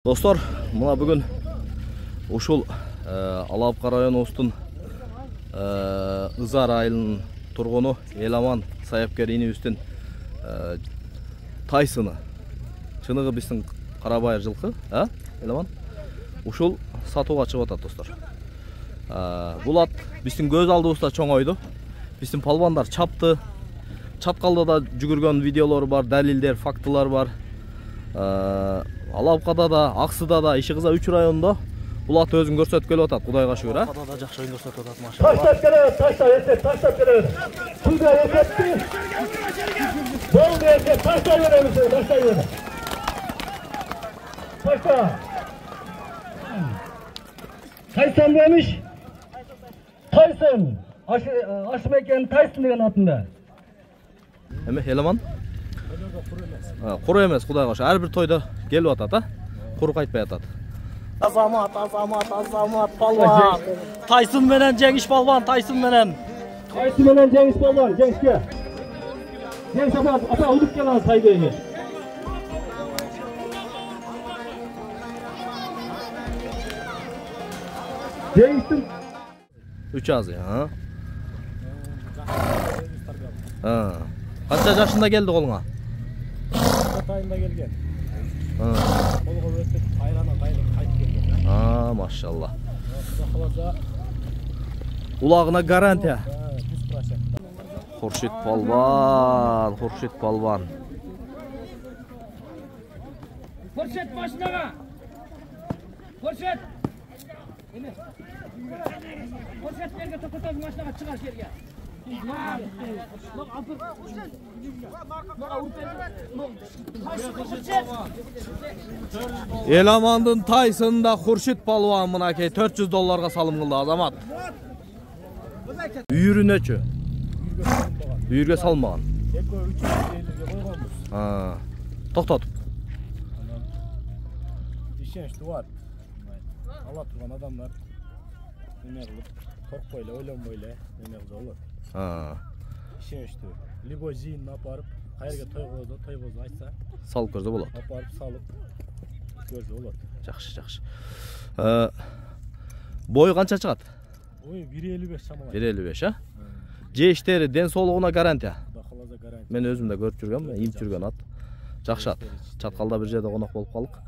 Dostlar, mına bugün ушул Алапка районубуздун Ызар айылынын тургуну Эламан Саяпкер инибиздин тайсыны. Чыныгы биздин карабайыр жылкы, Эламан. Ушул сатууга чыгып атат, достор. Бул ат биздин көз алдыбызда чоңойду. Биздин палбандар чапты. Чаткалда да жүгүргөн видеолор бар, далилдер, фактылар бар. Алапкада да, Аксыда да, Иши-Кыза 3 районунда бул ат өзүн көрсөтүп келип атат, Кудайга шүгүр, Алапкада да жакшы оюн көрсөтүп атат, машалла. Таштап келет, таштап келет. Суда эсепти. Болду эсеп, таштай беребиз, таштай беребиз. Ташта. Тайсон демиш. Тайсон. Ашмекен Тайсон деген атында. Эме Эламан? Куру эмес, Кудайга шүгүр. Ар бир тойдо келип атат, Куру кайтпай атат. Азамат, палван. Тайсон менен жеңиш палван, Тайсон менен. Тайсон менен жеңиш палван, жеңишке. Жеңиш апа удуп келген сайдыгы. Жеңиштин 3 азы, Канча жашында келди колуңа? Атайында келген. Колго өтүп, кайрана кайтып келген. Машалла. Сахалада Улагына гарантия. 100%. Хуршит палван. Хуршит машинага. Хуршит. Хуршит жерге токтотуп машинага чыгар жерге. Эламандын Тайсында Хуршит палван мынакей $400 салым кылды, Азамат. Үйүрүнөчү? Үйүргө салмаган. Экөө 350 койгонбуз. Токтотуп. Ишеничтүү бар. Ала турган адамдар эме кылып, коркпой эле, ойлонбой эле эме кылса болот. Ишеничтүү. Любой зин апарып, кайерге той болсо айтса, Салып көрсө болот. апарып салып көрсө болот. Жакшы. Бою канча чыгат? Ой, 1.55 чамалайт. 1.55, Жеиштери, ден соолугуна гарантия. Кудай кааласа гарантия. Мен өзүм да көрүп жүргөм, имип жүргөн ат. Жакшы ат. Чаткалда бир жерде конок болуп калдык.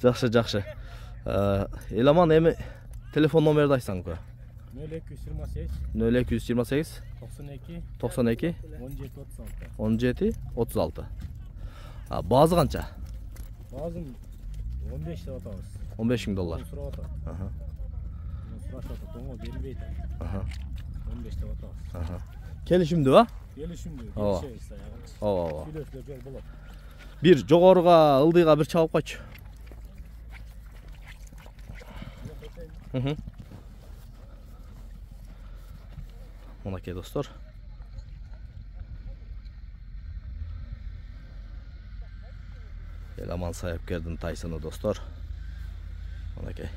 Жакшы. Эламан, эми телефон номерди айтсаңбы? 0228 0228 92 17 36. Базы канча? Базым 15 деп атабыз. $15,000. Сурап атат. Сурашып атат, оңо бербейт. 15 деп атабыз. Келишимдүү, Келишимдүү, Ооба. келишебиз аягы. Ооба. Сүйлөшүлөр жок болот. Бир жогоруга, ылдыйга бир чабып койчу. Мынакей, достор. Эламан Саяпкердин Тайсыны, достор. Мынакей.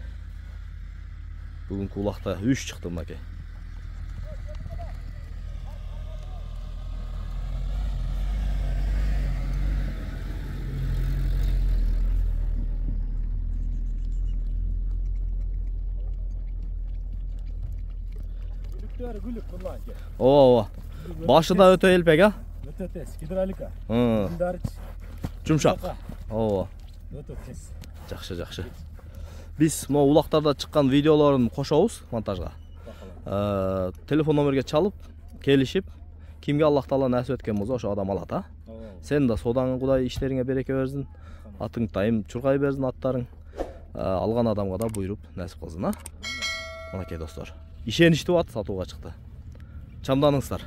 Бүгүнкү улакта 3 чыкты, мынакей. Гүлүк кылган ке. Ооба. Башы да өтө элпек, Өтө тез, гидролика. Гүлдарыч. Жумшак. Ооба. Өтө тез. Жакшы. Биз могу улактарда чыккан видеолорун кошобуз монтажга. Телефон номерге чалып, келишип, кимге Аллах Таала насип эткен болсо ошо адам алат, Сен да содаңы Кудай иштериңе береке берсин. Атың дайым чургай берсин аттарың. Алган адамга да буйруп насип кылсын, Мынакей, достор. Ишеничтүү ат сатууга чыкты. Чамданыңыздар.